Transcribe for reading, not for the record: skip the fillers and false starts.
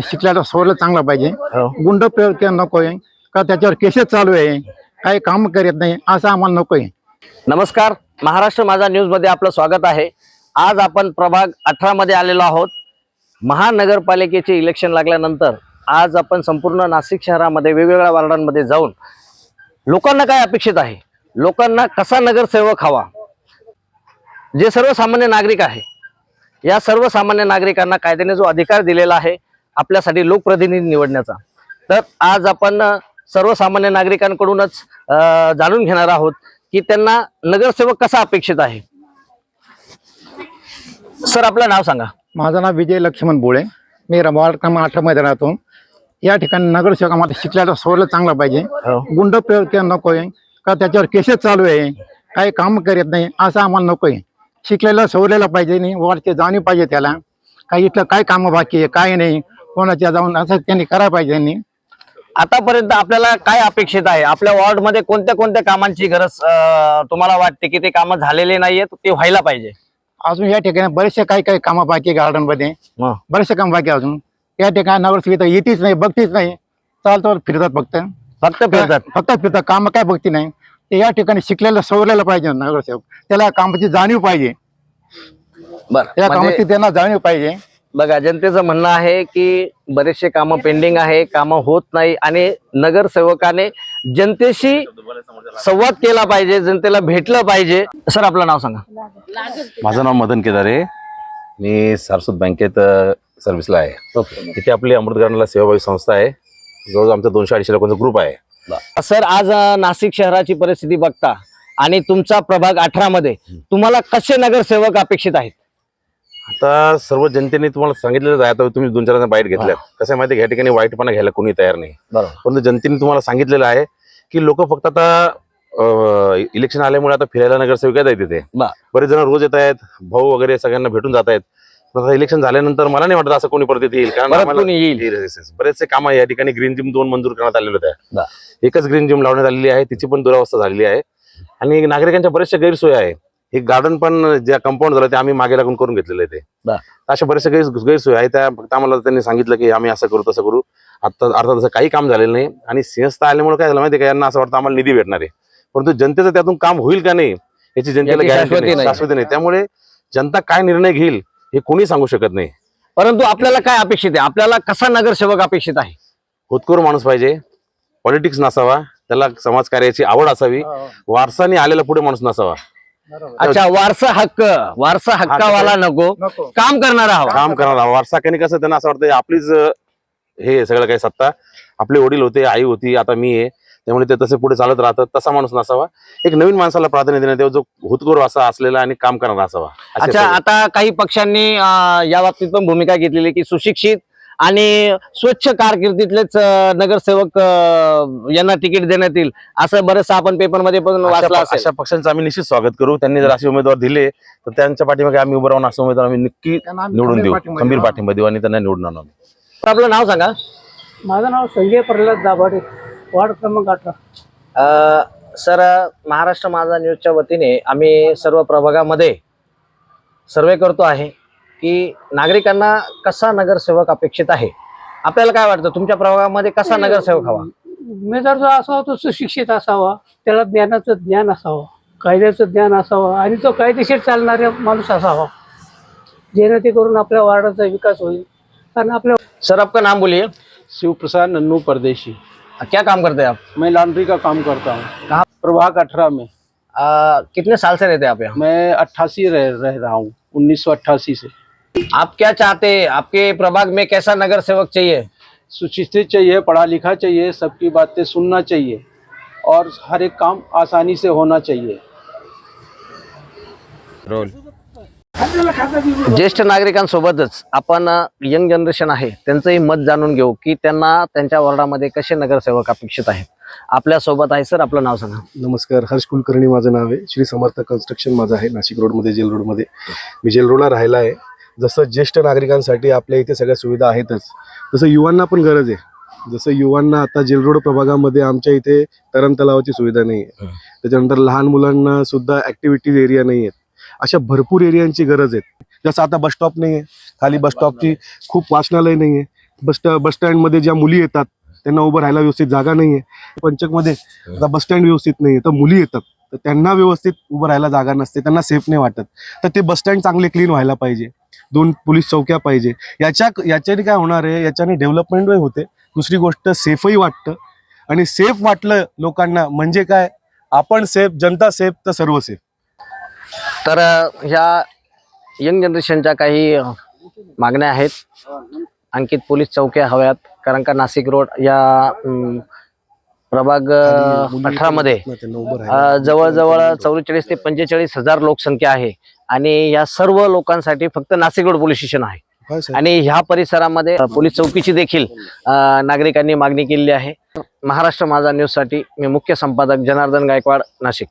शिकल्याला सवय चांगला पाहिजे, गुंड प्रयोग नको आहे का त्याच्यावर केसेस चालू आहे, काही काम करत नाही असं आम्हाला नको आहे. नमस्कार, महाराष्ट्र माझा न्यूज मध्ये आपलं स्वागत आहे. आज आपण प्रभाग 18 मध्ये आलेलो आहोत. महानगरपालिकेचे इलेक्शन लागल्यानंतर आज आपण संपूर्ण नाशिक शहरामध्ये वेगवेगळ्या वार्डांमध्ये जाऊन लोकांना काय अपेक्षित आहे, लोकांना कसा नगरसेवक हवा, जे सर्वसामान्य नागरिक आहे या सर्वसामान्य नागरिकांना कायद्याने जो अधिकार दिलेला आहे आपल्यासाठी लोकप्रतिनिधी निवडण्याचा, तर आज आपण सर्वसामान्य नागरिकांकडूनच जाणून घेणार आहोत की त्यांना नगरसेवक कसा अपेक्षित आहे. सर, आपलं नाव सांगा. माझं नाव विजय लक्ष्मण बोळे, मी वार्ड क्रमांक 18 मध्ये राहतो. या ठिकाणी नगरसेवक आम्हाला शिकल्याला सवय चांगला पाहिजे, गुंड प्रयोग नको आहे का त्याच्यावर केसेस चालू आहे, काही काम करत नाही असं आम्हाला नको आहे. शिकलेला सवरलेला पाहिजे नाही, वाढते जाणीव पाहिजे त्याला, काही इथलं काय कामं बाकी आहे काय नाही, कोणाच्या जाऊन असं त्यांनी करायला पाहिजे नाही. आतापर्यंत आपल्याला काय अपेक्षित आहे, आपल्या वॉर्ड मध्ये कोणत्या कोणत्या कामांची गरज तुम्हाला वाटते की ते कामं झालेले नाहीयेत, ते व्हायला पाहिजे? अजून या ठिकाणी बरेचसे काही काही कामं बाकी गार्डन मध्ये, बरेचसे काम बाकी अजून. या ठिकाणी नगरसेविका येतीच नाही, बघतीच नाही, चालतो फिरतात, फक्त फिरतात, काम काय बघती नाही. ते या ठिकाणी शिकलेला सवरलेला पाहिजे नगरसेवक, त्याला कामाची जाणीव पाहिजे, त्या कामाची त्यांना जाणीव पाहिजे. बघा, जनतेचं म्हणणं आहे की बरेचसे कामं पेंडिंग आहे, कामं होत नाही आणि नगरसेवकाने जनतेशी संवाद केला पाहिजे, जनतेला भेटलं पाहिजे. सर, आपलं नाव सांगा. माझं नाव मदन केदारे, मी सारस्वत बँकेत सर्व्हिसला आहे. इथे आपली अमृतगडाला सेवाभावी संस्था आहे, जवळजवळ आमचा 200-250 लोकांचा ग्रुप आहे. सर, आज नाशिक शहराची परिस्थिती बघता आणि तुमचा प्रभाग 18 मध्ये तुम्हाला कसे नगरसेवक अपेक्षित आहेत? आता सर्व जनतेने तुम्हाला सांगितलेलं आहे, आता तुम्ही 2-4 जण बाईट घेतल्या. कसं आहे माहिती आहे, ह्या ठिकाणी वाईटपणा घ्यायला कोणी तयार नाही, परंतु जनतेने तुम्हाला सांगितलेलं आहे की लोक फक्त आता इलेक्शन आल्यामुळे आता फिरायला नगरसेवक येत आहेत. तिथे बरेच जण रोज येत आहेत, भाऊ वगैरे सगळ्यांना भेटून जात आहेत. आता इलेक्शन झाल्यानंतर मला नाही वाटत असं कोणी परत येईल, कारण बरेचसे काम या ठिकाणी ग्रीन जिम 2 मंजूर करण्यात आलेले होते. एकच ग्रीन जिम लावण्यात आलेली आहे, तिची पण दुरावस्था झालेली आहे आणि नागरिकांच्या बरेचशा गैरसोय आहे. एक गार्डन पण ज्या कंपाऊंड झालं ते आम्ही मागे लागून करून घेतलेलं आहे. ते अशा बरेचशा गैरसोय आहे, त्या फक्त आम्हाला त्यांनी सांगितलं की आम्ही असं करू तसं करू. आता अर्थात तसं काही काम झालेलं नाही आणि सिंहस्थ आल्यामुळे काय झालं माहिती आहे का, यांना असं वाटतं आम्हाला निधी भेटणार आहे, परंतु जनतेचं त्यातून काम होईल का नाही याची जनतेला गॅरंटी शाश्वती नाही. त्यामुळे जनता काय निर्णय घेईल हे कोणी सांगू शकत नाही. परंतु आपल्याला काय अपेक्षित आहे, आपल्याला कसा नगरसेवक अपेक्षित आहे? होतकरू माणूस पाहिजे, पॉलिटिक्स नसावा, त्याला समाजकार्याची आवड असावी, वारसाने आलेला पुढे माणूस नसावा. अच्छा, वारसा हक्कावाला नको, काम करणारा हवा. काम करणारा वारसा काही कसं त्यांना असं वाटतं आपलीच हे सगळं काही सत्ता, आपले वडील होते, आई होती, आता मी आहे, त्यामुळे ते तसे पुढे चालत राहतात. तसा माणूस नसावा, एक नवीन माणसाला प्राधान्य देण्यात यावं जो हुतकरू असा असलेला आणि काम करणारा असावा. अच्छा, आता काही पक्षांनी या बाबतीत पण भूमिका घेतलेली की सुशिक्षित आणि स्वच्छ कारकिर्दीतलेच नगरसेवक यांना तिकीट देण्यात येईल, असं बरंच आपण पेपरमध्ये पण वाचलं असेल. अशा पक्षांचं आम्ही निश्चित स्वागत करू. त्यांनी जर असे उमेदवार दिले तर त्यांच्या पाठीमागे आम्ही उभं राहून असे उमेदवार आम्ही नक्की निवडून देऊ, खंबीर पाठिंबा देऊ आणि त्यांना निवडून आणू. आपलं नाव सांगा. माझं नाव संजय प्रल्हाद दाभाडे, वार्ड क्रमांक 18. सर, महाराष्ट्र माझा न्यूजच्या वतीने आम्ही सर्व प्रभागामध्ये सर्वे करतो आहे की नागरिकांना कसा नगरसेवक अपेक्षित आहे. आपल्याला काय वाटतं, तुमच्या प्रभागामध्ये कसा नगरसेवक हवा? उमेदवार जो असावा तो सुशिक्षित असावा, त्याला ज्ञानाचं ज्ञान असावं, कायद्याचं ज्ञान असावं आणि तो कायदेशीर चालणारा माणूस असावा, जेणेकरून आपल्या वार्डाचा विकास होईल. कारण आपल्या सर, आपका नाम बोलिए. शिव प्रसाद नन्नू परदेशी. क्या काम करते हैं आप? मैं लॉन्ड्री का काम करता हूँ. कहाँ? प्रभाग 18 में. कितने साल से रहते हैं आप यहाँ? मैं 88 रह रहा हूँ, 1988 से. आप क्या चाहते हैं, आपके प्रभाग में कैसा नगरसेवक चाहिए? सुशिक्षित चाहिए, पढ़ा लिखा चाहिए, सबकी बातें सुनना चाहिए और हर एक काम आसानी से होना चाहिए. ज्येष्ठ नागरिकांसोबतच आपण यंग जनरेशन आहे त्यांचंही मत जाणून घेऊ की त्यांना त्यांच्या वॉर्डामध्ये कसे नगरसेवक अपेक्षित आहेत. आपल्या सोबत आहे. सर, आपलं नाव सांगा. नमस्कार, हर्ष कुलकर्णी माझं नाव आहे. श्री समर्थ कन्स्ट्रक्शन माझं आहे, नाशिक रोडमध्ये, जेल रोडमध्ये. मी जेल रोडला राहिला आहे. जसं ज्येष्ठ नागरिकांसाठी आपल्या इथे सगळ्या सुविधा आहेतच, तसं युवांना पण गरज आहे. जसं युवांना आता जेल रोड प्रभागामध्ये आमच्या इथे तरण तलावाची सुविधा नाही आहे, त्याच्यानंतर लहान मुलांना सुद्धा ॲक्टिव्हिटीज एरिया नाही आहेत. अशा भरपूर एरियांची गरज आहे. जसं आता बस स्टॉप नाही आहे, खाली बस स्टॉपची खूप वाचनालय नाही आहे, बस स्टँडमध्ये ज्या मुली येतात त्यांना उभं राहायला व्यवस्थित जागा नाही आहे. पंचकमध्ये आता बस स्टँड व्यवस्थित नाही आहे, तर मुली येतात तर त्यांना व्यवस्थित उभं राहायला जागा नसते, त्यांना सेफ नाही वाटत. तर ते बस स्टँड चांगले क्लीन व्हायला पाहिजे, 2 पोलीस चौक्या पाहिजे. याच्याने काय होणार आहे, याच्याने डेव्हलपमेंट होते. दुसरी गोष्ट सेफही वाटतं, आणि सेफ वाटलं लोकांना म्हणजे काय, आपण सेफ, जनता सेफ तर सर्व सेफ. तर ह्या यंग जनरेशनच्या काही मागण्या आहेत. अंकित पोलीस चौक्या हव्यात, कारण का नाशिक रोड या प्रभाग 18 मध्ये त्यांना उभं राहायला जवळजवळ 44 ते 45 हजार लोकसंख्या आहे, आणि या सर्व लोकांसाठी फक्त नाशिक रोड पोलीस स्टेशन आहे. काय साहेब? आणि ह्या परिसरामध्ये पोलीस चौकीची देखील नागरिकांनी मागणी केलेली आहे. महाराष्ट्र माझा न्यूज साठी मी मुख्य संपादक जनार्दन गायकवाड, नाशिक.